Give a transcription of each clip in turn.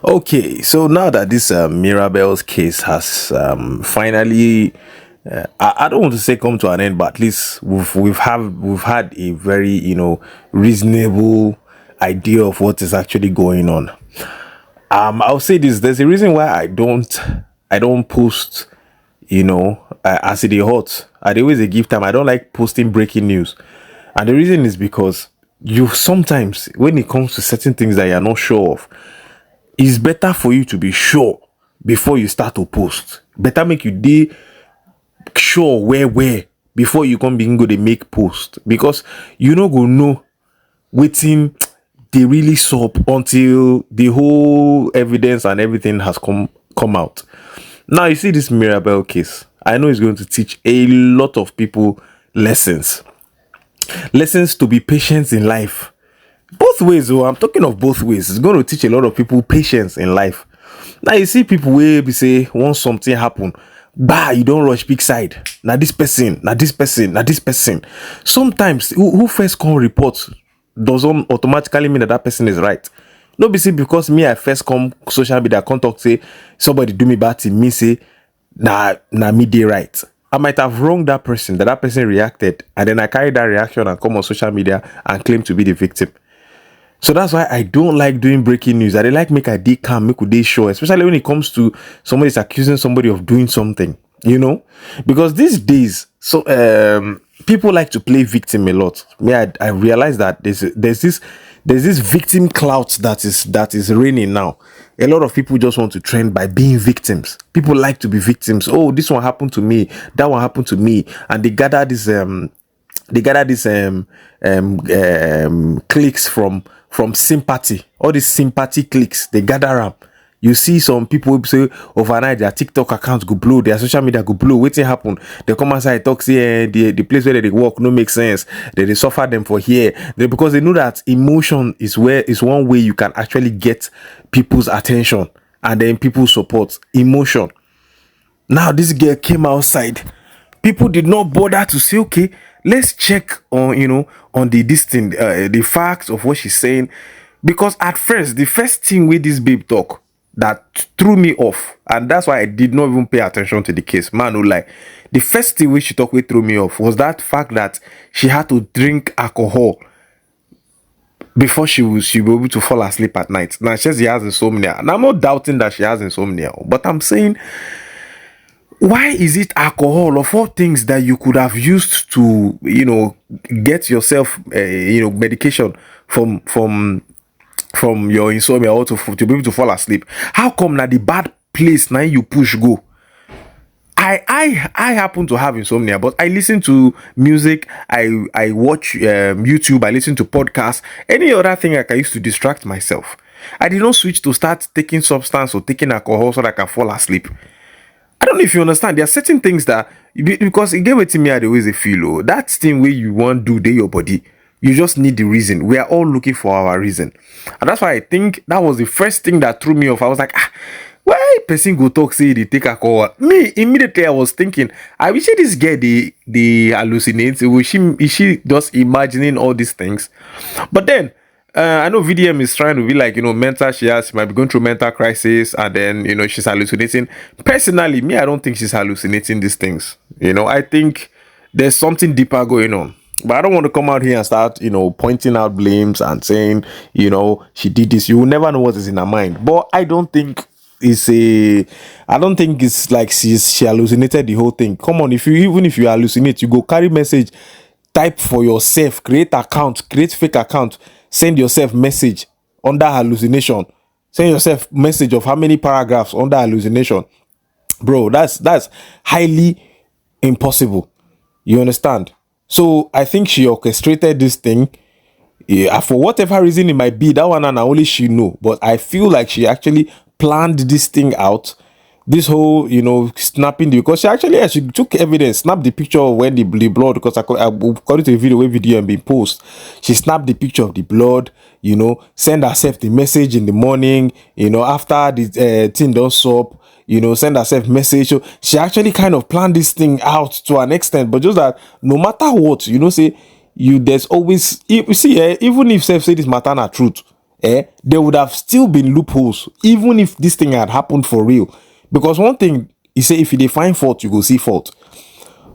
Okay, so now that this Mirabel's case has finally, I don't want to say come to an end, but at least we've had a very reasonable idea of what is actually going on. I'll say this: there's a reason why I don't post, as it is hot. I always a give time. I don't like posting breaking news, and the reason is because you sometimes when it comes to certain things that you're not sure of, it's better for you to be sure before you start to post. Better make you dey sure where before you come begin go dey make post, because you no go know wetin dey really sup until the whole evidence and everything has come out. Now you see this Mirabel case. I know it's going to teach a lot of people lessons to be patient in life. Both ways, oh, I'm talking of both ways. It's going to teach a lot of people patience in life. Now you see people where be say once something happen, bah, you don't rush big side. Now this person, now this person, now this person. Sometimes who first come report doesn't automatically mean that that person is right. No be say because me I first come social media contact say somebody do me bad thing, me say nah me dey right. I might have wronged that person, that person reacted, and then I carry that reaction and come on social media and claim to be the victim. So that's why I don't like doing breaking news. I dey like make I dey calm, make we dey sure, especially when it comes to somebody's accusing somebody of doing something, because these days, so people like to play victim a lot. I realize that there's this victim clout that is reigning now. A lot of people just want to trend by being victims. People like to be victims. Oh, this one happened to me, that one happened to me, and they gather this clicks from sympathy. All these sympathy clicks, they gather up. You see some people say overnight their TikTok accounts go blow, their social media go blow. Waiting happen. They come outside talk, say the place where they work no make sense. They suffer them for here. Because they know that emotion is one way you can actually get people's attention and then people's support. Emotion. Now this girl came outside. People did not bother to say, okay, let's check on the facts of what she's saying, because at first the first thing with this babe talk that threw me off, and that's why I did not even pay attention to the case, man, no lie. The first thing which she talked with threw me off was that fact that she had to drink alcohol before she be able to fall asleep at night. Now she says she has insomnia, and I'm not doubting that she has insomnia, but I'm saying, why is it alcohol of all things that you could have used to get yourself medication from your insomnia, or to be able to fall asleep? How come that the bad place now you push go? I happen to have insomnia, but I listen to music, I watch YouTube, I listen to podcasts, any other thing I can use to distract myself. I did not switch to start taking substance or taking alcohol so that I can fall asleep. I don't know if you understand. There are certain things that, because it gave it to me at the ways they feel. That thing where you want to do your body, you just need the reason. We are all looking for our reason, and that's why I think that was the first thing that threw me off. I was like, why person go talk say they take alcohol? Me immediately I was thinking, I wish this girl they hallucinate. Is she just imagining all these things? But then I know VDM is trying to be like, mental. She might be going through mental crisis, and then she's hallucinating. Personally, me, I don't think she's hallucinating these things. I think there's something deeper going on. But I don't want to come out here and start, pointing out blames and saying, she did this. You will never know what is in her mind. But I don't think it's like she hallucinated the whole thing. Come on, even if you hallucinate, you go carry message, type for yourself, create fake account, send yourself message under hallucination, send yourself message of how many paragraphs under hallucination. Bro, that's highly impossible. You understand? So I think she orchestrated this thing. Yeah, for whatever reason it might be, that one and only she know. But I feel like she actually planned this thing out. This whole, snapping because she took evidence, snapped the picture of when the blood, because according to the video where video and being posted, she snapped the picture of the blood, send herself the message in the morning, after the thing don't stop, send herself message. So she actually kind of planned this thing out to an extent, but just that no matter what, there's always, you see, even if self say this matter na truth, there would have still been loopholes, even if this thing had happened for real. Because one thing he say, if you dey find fault, you go see fault.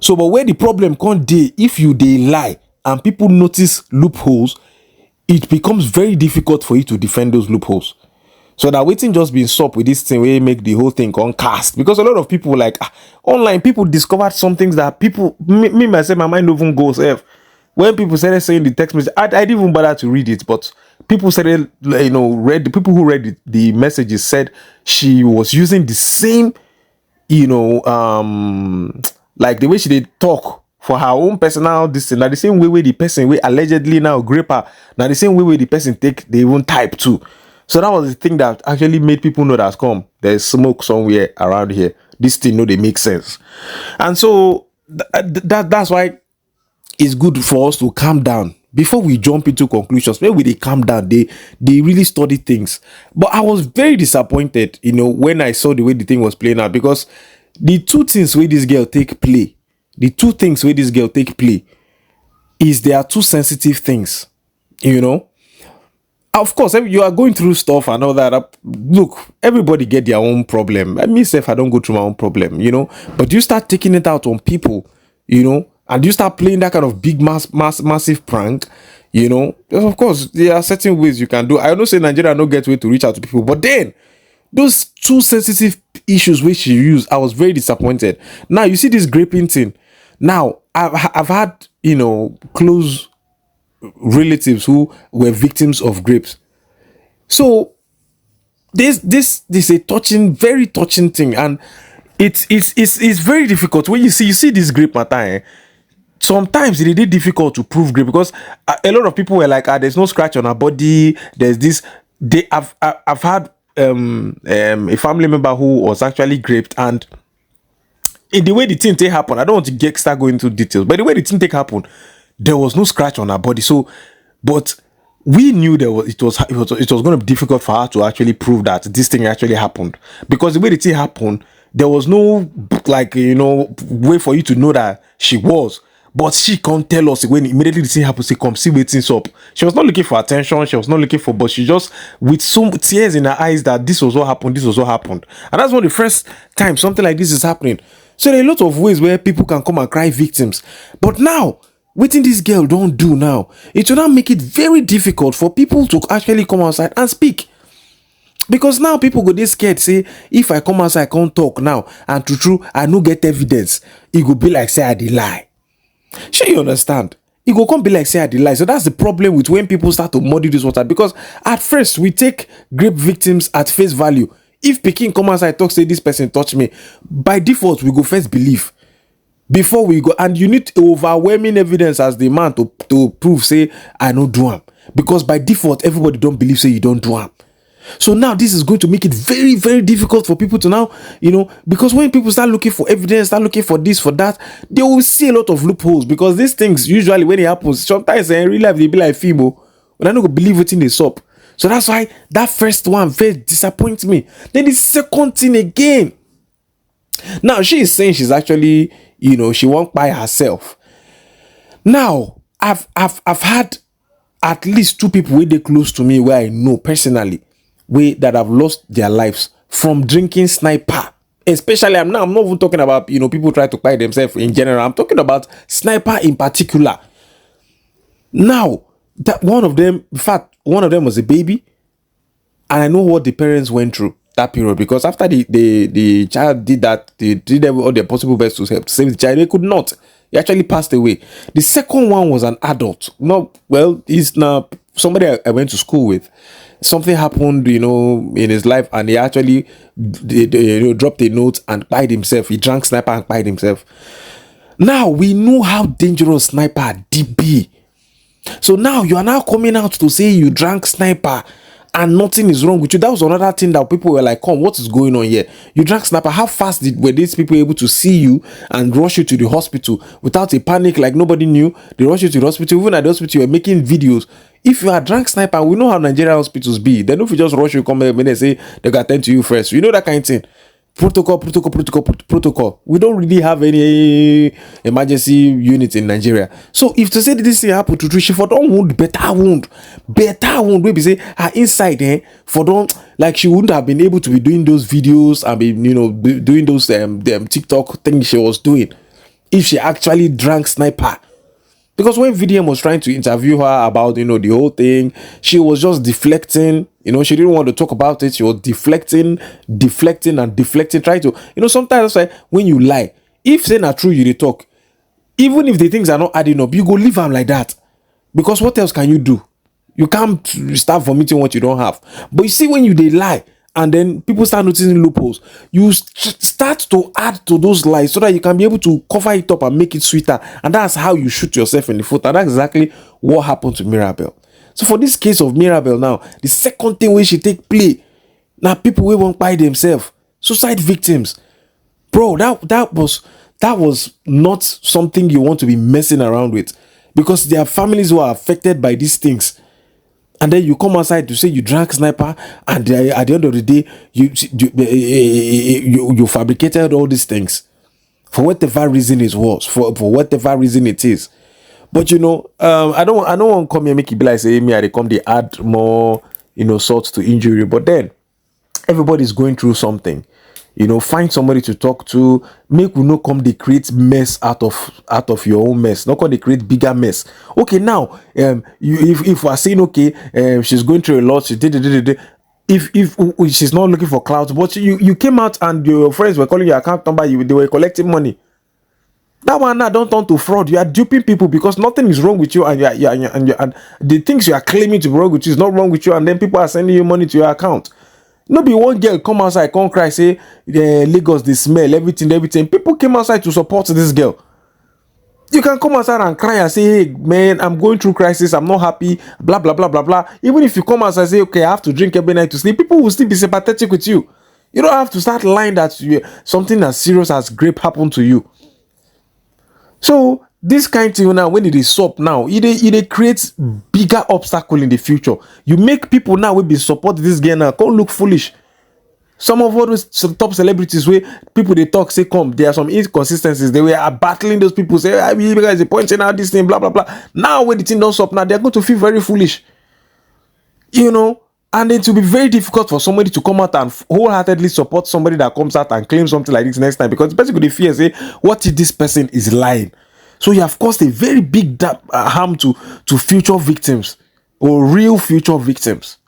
So, but where the problem can't dey, if you dey lie and people notice loopholes, it becomes very difficult for you to defend those loopholes. So that waiting just been stop with this thing where make the whole thing on cast. Because a lot of people like online people discovered some things that people me myself, my mind even goes F. When people started saying the text message, I didn't even bother to read it, but people started, read the people who read the messages said she was using the same, like the way she did talk for her own personal distance. Now the same way the person we allegedly now grape her. Now the same way the person take they won't type too. So that was the thing that actually made people know that there's smoke somewhere around here. This thing they make sense. And so that's why it's good for us to calm down before we jump into conclusions. Maybe they calm down, they really study things. But I was very disappointed, when I saw the way the thing was playing out, because the two things where this girl take play is there are two sensitive things, Of course, you are going through stuff and all that. Look, everybody get their own problem. Myself, I don't go through my own problem, But you start taking it out on people, and you start playing that kind of big massive prank, of course, there are certain ways you can do. I don't say Nigeria no get way to reach out to people, but then those two sensitive issues which you use, I was very disappointed. Now you see this graping thing. Now I've had close relatives who were victims of grapes. So this is a very touching thing, and it's very difficult when you see this grape matter. Sometimes it is difficult to prove grape, because a lot of people were like, there's no scratch on her body. There's this. I've had a family member who was actually graped, and in the way the thing take happen, I don't want to start going into details, but the way the thing take happen, there was no scratch on her body. So, but we knew it was going to be difficult for her to actually prove that this thing actually happened, because the way the thing happened, there was no way for you to know that she was. But she can't tell us when immediately the thing happens. She come see waiting up. She was not looking for attention. She was not looking for, but she just with some tears in her eyes that this was what happened. This was what happened, and that's one of the first time something like this is happening. So there are a lot of ways where people can come and cry victims. But now, waiting this girl don't do now, it will now make it very difficult for people to actually come outside and speak. Because now people go this scared, say, if I come outside, I can't talk now, and true, I no get evidence. It go be like say I did lie. Sure, you understand? It go come be like say I did lie. So that's the problem with when people start to muddy this water. Because at first we take grape victims at face value. If Peking come outside talk, say this person touched me, by default we go first believe before we go, and you need overwhelming evidence as the man to prove say I no do am. Because by default everybody don't believe say you don't do am. So now this is going to make it very, very difficult for people to now, because when people start looking for evidence, start looking for this, for that, they will see a lot of loopholes. Because these things, usually when it happens, sometimes in real life, they be like, Fimo, when I don't believe it in the up. So that's why that first one very disappoints me. Then the second thing again. Now she is saying she's actually, she won't buy herself. Now, I've had at least two people way they close to me where I know personally, that have lost their lives from drinking sniper. Especially, I'm not even talking about people try to buy themselves in general. I'm talking about sniper in particular. Now, that one of them, in fact, one of them was a baby, and I know what the parents went through that period, because after the child did that, they did all their possible best to help save the child. They could not. He actually passed away. The second one was an adult. He's now somebody I went to school with. Something happened, in his life, and he actually dropped a note and pied himself. He drank sniper and pied himself. Now we know how dangerous sniper DB. So now you are now coming out to say you drank sniper and nothing is wrong with you. That was another thing that people were like, come, what is going on here? You drank sniper. How fast were these people able to see you and rush you to the hospital without a panic, like nobody knew? They rushed you to the hospital. Even at the hospital, you were making videos. If you are drank sniper, we know how Nigerian hospitals be. Then if you just rush you, come here and say they got attend to you first. You know that kind of thing. Protocol. We don't really have any emergency unit in Nigeria. So if to say that this thing happen to Trish, for don't wound, better wound. We be say her inside, for don't, like, she wouldn't have been able to be doing those videos and be, you know, doing those them TikTok things she was doing if she actually drank sniper. Because when VDM was trying to interview her about, you know, the whole thing, she was just deflecting. You know, she didn't want to talk about it. She was deflecting, trying to, you know, sometimes like when you lie, if say not true, you dey talk. Even if the things are not adding up, you go leave them like that. Because what else can you do? You can't start vomiting what you don't have. But you see, when you dey lie, and then people start noticing loopholes, you start to add to those lies so that you can be able to cover it up and make it sweeter. And that's how you shoot yourself in the foot. And that's exactly what happened to Mirabel. So for this case of Mirabel now, the second thing where she take play, now people will won't buy themselves, suicide victims. Bro, that was not something you want to be messing around with, because there are families who are affected by these things. And then you come outside to say you drank sniper, and at the end of the day, you fabricated all these things for whatever reason it was, for whatever reason it is. But you know, I don't want to come here make it be like say me, I come they add more, you know, salt to injury. But then everybody's going through something. You know, find somebody to talk to. Make we no come they create mess out of your own mess. Not come they create bigger mess. Okay, now if we're saying okay, she's going through a lot, she did. If she's not looking for clout, but you came out and your friends were calling your account number, they were collecting money. That one now don't turn to fraud. You are duping people because nothing is wrong with you, and and the things you are claiming to be wrong with you is not wrong with you, and then people are sending you money to your account. No be one girl come outside, come cry, say Lagos, they smell everything. People came outside to support this girl. You can come outside and cry and say, hey man, I'm going through crisis, I'm not happy, blah blah blah blah blah. Even if you come outside and say, okay, I have to drink every night to sleep, people will still be sympathetic with you. You don't have to start lying that something as serious as grape happened to you. So this kind of thing now, when it is up now, it creates bigger obstacle in the future. You make people now will be support this girl now, can't look foolish. Some of all those top celebrities where people they talk say come, there are some inconsistencies. They were battling those people, say you guys are pointing out this thing, blah blah blah. Now when the thing don't stop, now they're going to feel very foolish. You know, and it will be very difficult for somebody to come out and wholeheartedly support somebody that comes out and claims something like this next time, because the person could fear say, what if this person is lying? So you have caused a very big harm to future victims, or real future victims.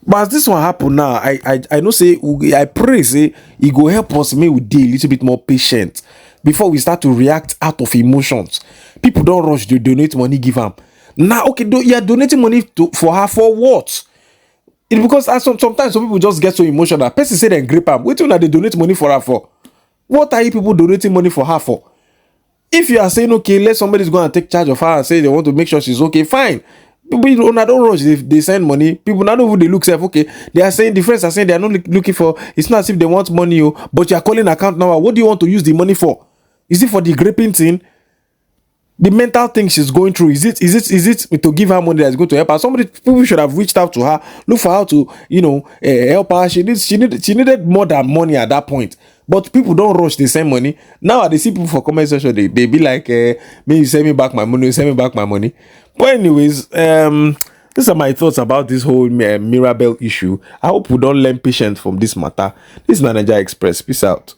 But as this one happen now, I know say, I pray say it go help us make we be a little bit more patient before we start to react out of emotions. People don't rush to donate money, give them. Now, okay, you're donating money for her for what? It's because sometimes some people just get so emotional. Person say they grape am. Wait till they donate money for her for. What are you people donating money for her for? If you are saying, okay, let somebody's go and take charge of her and say they want to make sure she's okay, fine. People don't rush. They send money. People not know who they look self. Okay, they are saying, the friends are saying they are not looking for. It's not as if they want money, but you are calling account number. What do you want to use the money for? Is it for the graping thing? The mental thing she's going through, is it to give her money that's going to help her? People should have reached out to her, look for how to, you know, help her. She needed more than money at that point. But people don't rush, they send money. Now they see people for comment section, they be like, me, send me back my money. But anyways, these are my thoughts about this whole Mirabel issue. I hope we don't learn patience from this matter. This is Nigeria Express. Peace out.